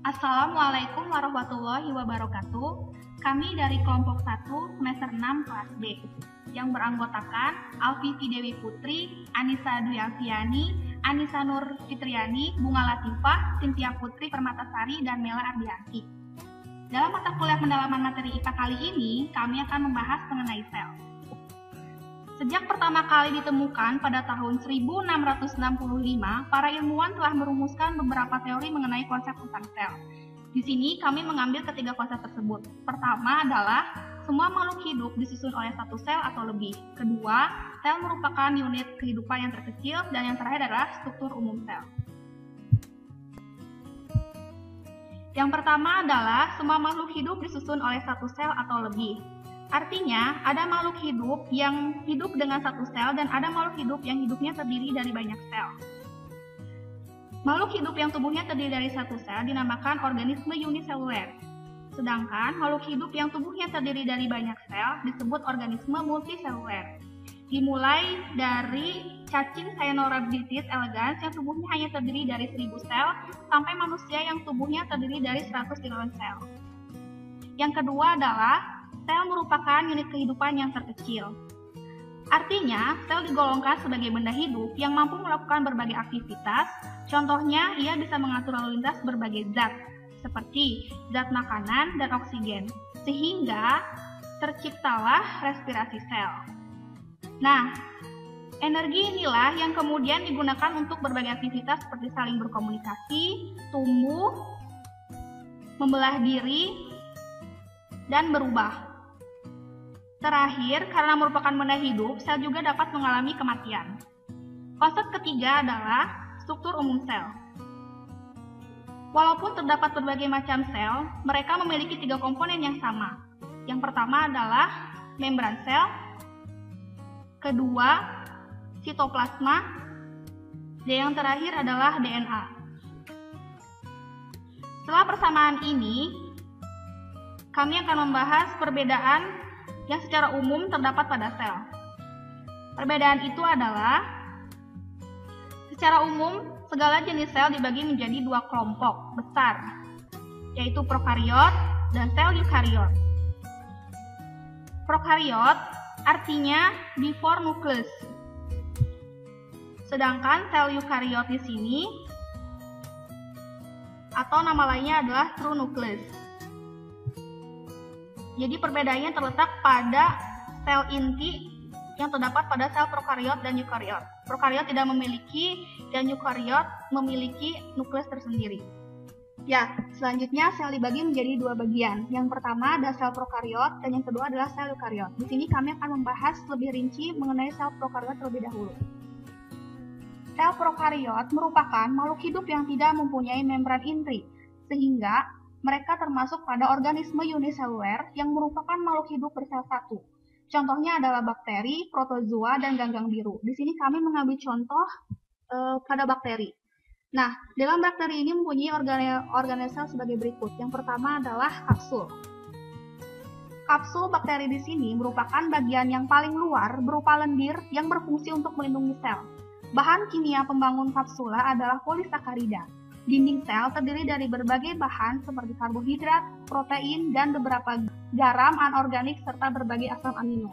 Assalamualaikum warahmatullahi wabarakatuh. Kami dari kelompok 1 semester 6 kelas B yang beranggotakan Alfifi Dewi Putri, Anissa Dwi Alfiani, Anissa Nur Fitriani, Bunga Latifah, Cynthia Putri Permatasari, dan Mela Ardianti. Dalam mata kuliah pendalaman materi IPA kali ini, kami akan membahas mengenai sel. Sejak pertama kali ditemukan pada tahun 1665, para ilmuwan telah merumuskan beberapa teori mengenai konsep tentang sel. Di sini kami mengambil ketiga konsep tersebut. Pertama adalah semua makhluk hidup disusun oleh satu sel atau lebih. Kedua, sel merupakan unit kehidupan yang terkecil, dan yang terakhir adalah struktur umum sel. Yang pertama adalah semua makhluk hidup disusun oleh satu sel atau lebih. Artinya, ada makhluk hidup yang hidup dengan satu sel dan ada makhluk hidup yang hidupnya terdiri dari banyak sel. Makhluk hidup yang tubuhnya terdiri dari satu sel dinamakan organisme uniseluler. Sedangkan makhluk hidup yang tubuhnya terdiri dari banyak sel disebut organisme multiseluler. Dimulai dari cacing Cyanorhabditis elegans yang tubuhnya hanya terdiri dari 1000 sel sampai manusia yang tubuhnya terdiri dari 100 triliun sel. Yang kedua adalah sel merupakan unit kehidupan yang terkecil. Artinya, sel digolongkan sebagai benda hidup yang mampu melakukan berbagai aktivitas. Contohnya, ia bisa mengatur lalu lintas berbagai zat, seperti zat makanan dan oksigen, sehingga terciptalah respirasi sel. Nah, energi inilah yang kemudian digunakan untuk berbagai aktivitas seperti saling berkomunikasi, tumbuh, membelah diri, dan berubah. Terakhir, karena merupakan benda hidup, sel juga dapat mengalami kematian. Konsep ketiga adalah struktur umum sel. Walaupun terdapat berbagai macam sel, mereka memiliki 3 komponen yang sama. Yang pertama adalah membran sel, kedua sitoplasma, dan yang terakhir adalah DNA. Setelah persamaan ini, kami akan membahas perbedaan yang secara umum terdapat pada sel. Perbedaan itu adalah, secara umum, segala jenis sel dibagi menjadi 2 kelompok besar, yaitu prokariot dan sel eukariot. Prokariot artinya before nucleus. Sedangkan sel eukariot di sini, atau nama lainnya adalah true nucleus. Jadi perbedaannya terletak pada sel inti yang terdapat pada sel prokariot dan eukariot. Prokariot tidak memiliki dan eukariot memiliki nukleus tersendiri. Ya, selanjutnya sel dibagi menjadi 2 bagian. Yang pertama ada sel prokariot dan yang kedua adalah sel eukariot. Di sini kami akan membahas lebih rinci mengenai sel prokariot terlebih dahulu. Sel prokariot merupakan makhluk hidup yang tidak mempunyai membran inti, sehingga mereka termasuk pada organisme uniseluler yang merupakan makhluk hidup bersel satu. Contohnya adalah bakteri, protozoa, dan ganggang biru. Di sini kami mengambil contoh pada bakteri. Nah, dalam bakteri ini mempunyai organel sebagai berikut. Yang pertama adalah kapsul. Kapsul bakteri di sini merupakan bagian yang paling luar berupa lendir yang berfungsi untuk melindungi sel. Bahan kimia pembangun kapsula adalah polisakarida. Dinding sel terdiri dari berbagai bahan seperti karbohidrat, protein, dan beberapa garam anorganik serta berbagai asam amino.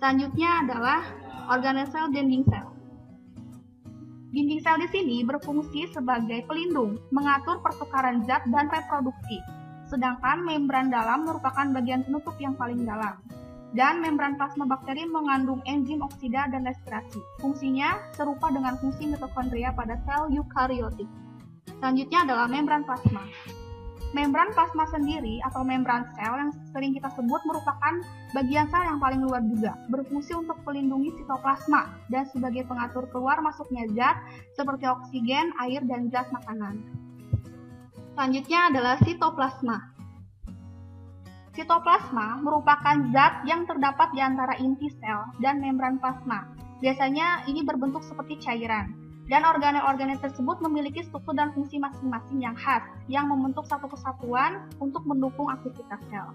Selanjutnya adalah organel sel dinding sel. Dinding sel di sini berfungsi sebagai pelindung, mengatur pertukaran zat dan reproduksi. Sedangkan membran dalam merupakan bagian penutup yang paling dalam. Dan membran plasma bakteri mengandung enzim oksida dan respirasi. Fungsinya serupa dengan fungsi mitokondria pada sel eukariotik. Selanjutnya adalah membran plasma. Membran plasma sendiri atau membran sel yang sering kita sebut merupakan bagian sel yang paling luar juga, berfungsi untuk melindungi sitoplasma dan sebagai pengatur keluar masuknya zat seperti oksigen, air, dan zat makanan. Selanjutnya adalah sitoplasma. Sitoplasma merupakan zat yang terdapat di antara inti sel dan membran plasma. Biasanya ini berbentuk seperti cairan, dan organel-organel tersebut memiliki struktur dan fungsi masing-masing yang khas, yang membentuk satu kesatuan untuk mendukung aktivitas sel.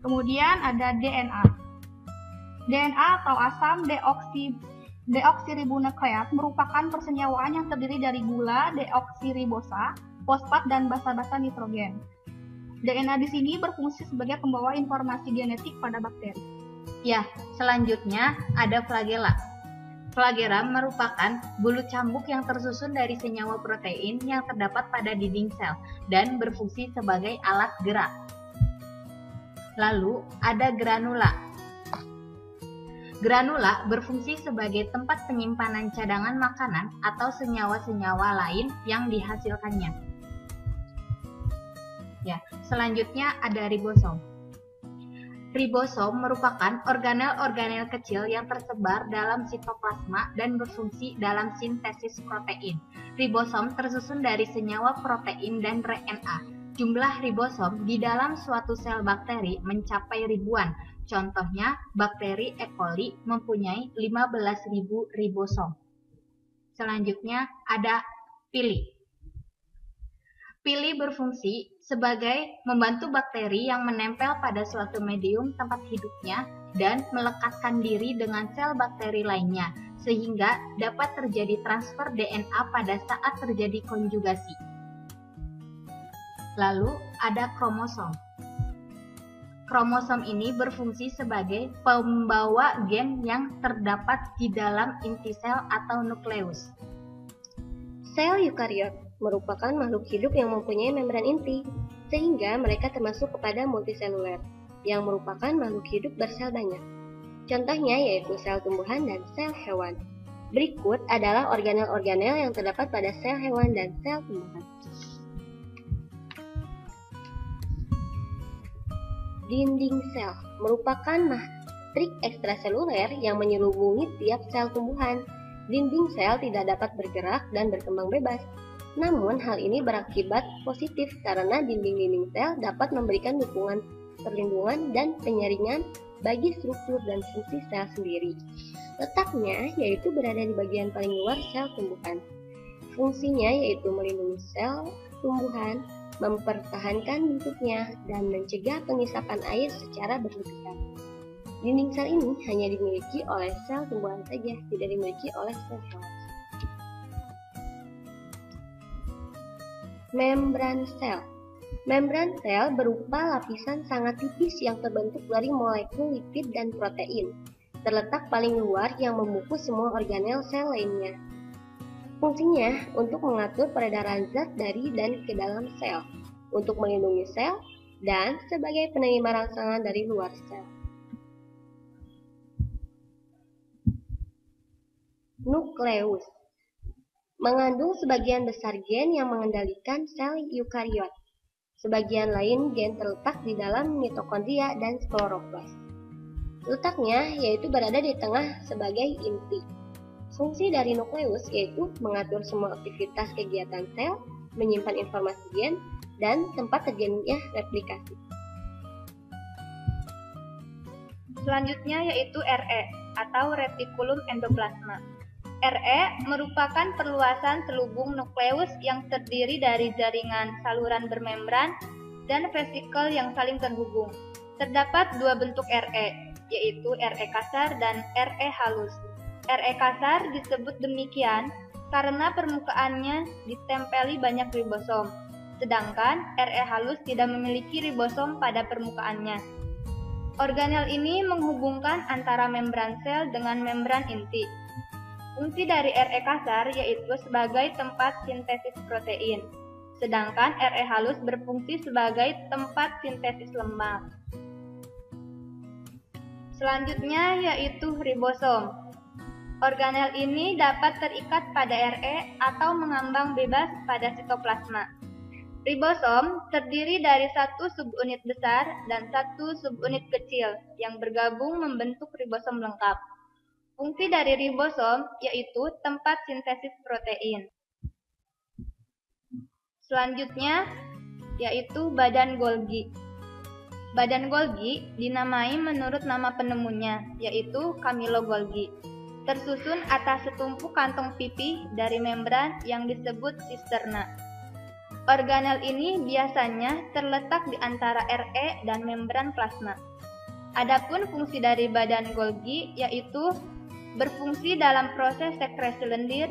Kemudian ada DNA. DNA atau asam Deoksiribonukleat merupakan persenyawaan yang terdiri dari gula, deoksiribosa, fosfat, dan basa-basa nitrogen. DNA di sini berfungsi sebagai pembawa informasi genetik pada bakteri. Ya, selanjutnya ada flagela. Flagela merupakan bulu cambuk yang tersusun dari senyawa protein yang terdapat pada dinding sel dan berfungsi sebagai alat gerak. Lalu ada granula. Granula berfungsi sebagai tempat penyimpanan cadangan makanan atau senyawa-senyawa lain yang dihasilkannya. Ya, selanjutnya ada ribosom. Ribosom merupakan organel-organel kecil yang tersebar dalam sitoplasma dan berfungsi dalam sintesis protein. Ribosom tersusun dari senyawa protein dan RNA. Jumlah ribosom di dalam suatu sel bakteri mencapai ribuan. Contohnya, bakteri E. coli mempunyai 15.000 ribosom. Selanjutnya ada pili. Pili berfungsi sebagai membantu bakteri yang menempel pada suatu medium tempat hidupnya dan melekatkan diri dengan sel bakteri lainnya, sehingga dapat terjadi transfer DNA pada saat terjadi konjugasi. Lalu ada kromosom. Kromosom ini berfungsi sebagai pembawa gen yang terdapat di dalam inti sel atau nukleus. Sel eukariot merupakan makhluk hidup yang mempunyai membran inti, sehingga mereka termasuk kepada multiseluler, yang merupakan makhluk hidup bersel banyak. Contohnya yaitu sel tumbuhan dan sel hewan. Berikut adalah organel-organel yang terdapat pada sel hewan dan sel tumbuhan. Dinding sel merupakan matrik ekstraseluler yang menyelubungi tiap sel tumbuhan. Dinding sel tidak dapat bergerak dan berkembang bebas. Namun, hal ini berakibat positif karena dinding-dinding sel dapat memberikan dukungan, perlindungan, dan penyaringan bagi struktur dan fungsi sel sendiri. Letaknya yaitu berada di bagian paling luar sel tumbuhan. Fungsinya yaitu melindungi sel tumbuhan, mempertahankan bentuknya, dan mencegah pengisapan air secara berlebihan. Dinding sel ini hanya dimiliki oleh sel tumbuhan saja, tidak dimiliki oleh sel hewan. Membran sel. Membran sel berupa lapisan sangat tipis yang terbentuk dari molekul lipid dan protein, terletak paling luar yang membungkus semua organel sel lainnya. Fungsinya untuk mengatur peredaran zat dari dan ke dalam sel, untuk melindungi sel, dan sebagai penerima rangsangan dari luar sel. Nukleus mengandung sebagian besar gen yang mengendalikan sel eukariot. Sebagian lain gen terletak di dalam mitokondria dan kloroplas. Letaknya yaitu berada di tengah sebagai inti. Fungsi dari nukleus yaitu mengatur semua aktivitas kegiatan sel, menyimpan informasi gen, dan tempat terjadinya replikasi. Selanjutnya yaitu RE atau retikulum endoplasma. RE merupakan perluasan selubung nukleus yang terdiri dari jaringan saluran bermembran dan vesikel yang saling terhubung. Terdapat dua bentuk RE, yaitu RE kasar dan RE halus. RE kasar disebut demikian karena permukaannya ditempeli banyak ribosom, sedangkan RE halus tidak memiliki ribosom pada permukaannya. Organel ini menghubungkan antara membran sel dengan membran inti. Fungsi dari RE kasar yaitu sebagai tempat sintesis protein, sedangkan RE halus berfungsi sebagai tempat sintesis lemak. Selanjutnya yaitu ribosom. Organel ini dapat terikat pada RE atau mengambang bebas pada sitoplasma. Ribosom terdiri dari satu subunit besar dan satu subunit kecil yang bergabung membentuk ribosom lengkap. Fungsi dari ribosom yaitu tempat sintesis protein. Selanjutnya yaitu badan Golgi. Badan Golgi dinamai menurut nama penemunya, yaitu Camillo Golgi. Tersusun atas setumpuk kantong pipih dari membran yang disebut sisterna. Organel ini biasanya terletak di antara RE dan membran plasma. Adapun fungsi dari badan Golgi yaitu berfungsi dalam proses sekresi lendir,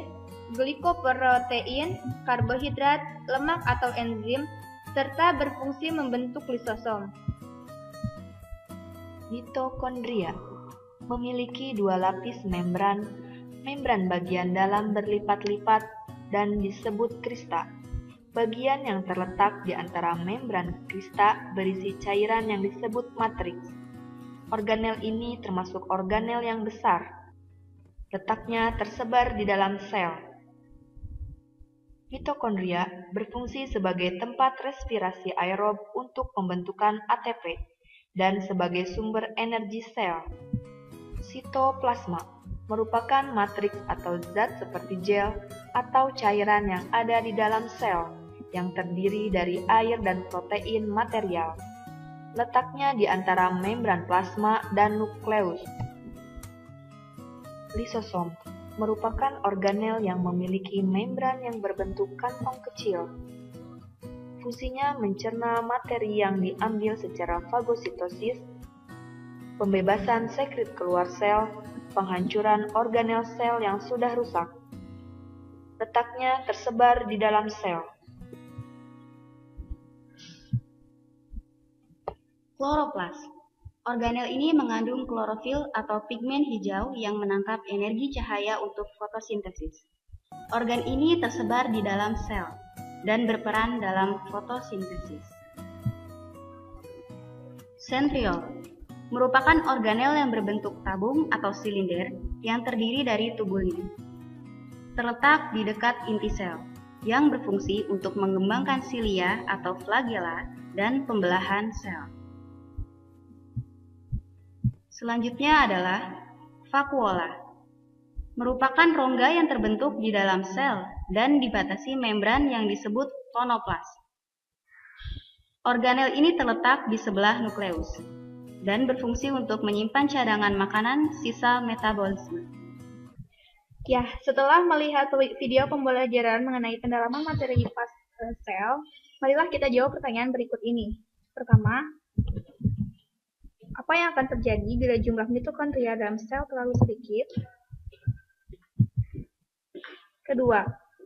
glikoprotein, karbohidrat, lemak atau enzim, serta berfungsi membentuk lisosom. Mitokondria memiliki dua lapis membran bagian dalam berlipat-lipat dan disebut krista. Bagian yang terletak di antara membran krista berisi cairan yang disebut matriks. Organel ini termasuk organel yang besar. Letaknya tersebar di dalam sel. Mitokondria berfungsi sebagai tempat respirasi aerob untuk pembentukan ATP dan sebagai sumber energi sel. Sitoplasma merupakan matriks atau zat seperti gel atau cairan yang ada di dalam sel yang terdiri dari air dan protein material. Letaknya di antara membran plasma dan nukleus. Lisosom merupakan organel yang memiliki membran yang berbentuk kantong kecil. Fungsinya mencerna materi yang diambil secara fagositosis, pembebasan sekret keluar sel, penghancuran organel sel yang sudah rusak. Letaknya tersebar di dalam sel. Kloroplas. Organel ini mengandung klorofil atau pigmen hijau yang menangkap energi cahaya untuk fotosintesis. Organ ini tersebar di dalam sel dan berperan dalam fotosintesis. Sentriol merupakan organel yang berbentuk tabung atau silinder yang terdiri dari tubulin. Terletak di dekat inti sel, yang berfungsi untuk mengembangkan silia atau flagella dan pembelahan sel. Selanjutnya adalah vakuola, merupakan rongga yang terbentuk di dalam sel dan dibatasi membran yang disebut tonoplas. Organel ini terletak di sebelah nukleus dan berfungsi untuk menyimpan cadangan makanan sisa metabolisme. Ya, setelah melihat video pembelajaran mengenai pendalaman materi IPA sel, marilah kita jawab pertanyaan berikut ini. Pertama, apa yang akan terjadi bila jumlah mitokondria dalam sel terlalu sedikit? Kedua,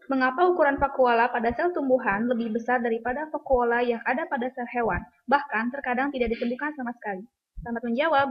mengapa ukuran vakuola pada sel tumbuhan lebih besar daripada vakuola yang ada pada sel hewan? Bahkan terkadang tidak ditemukan sama sekali. Selamat menjawab.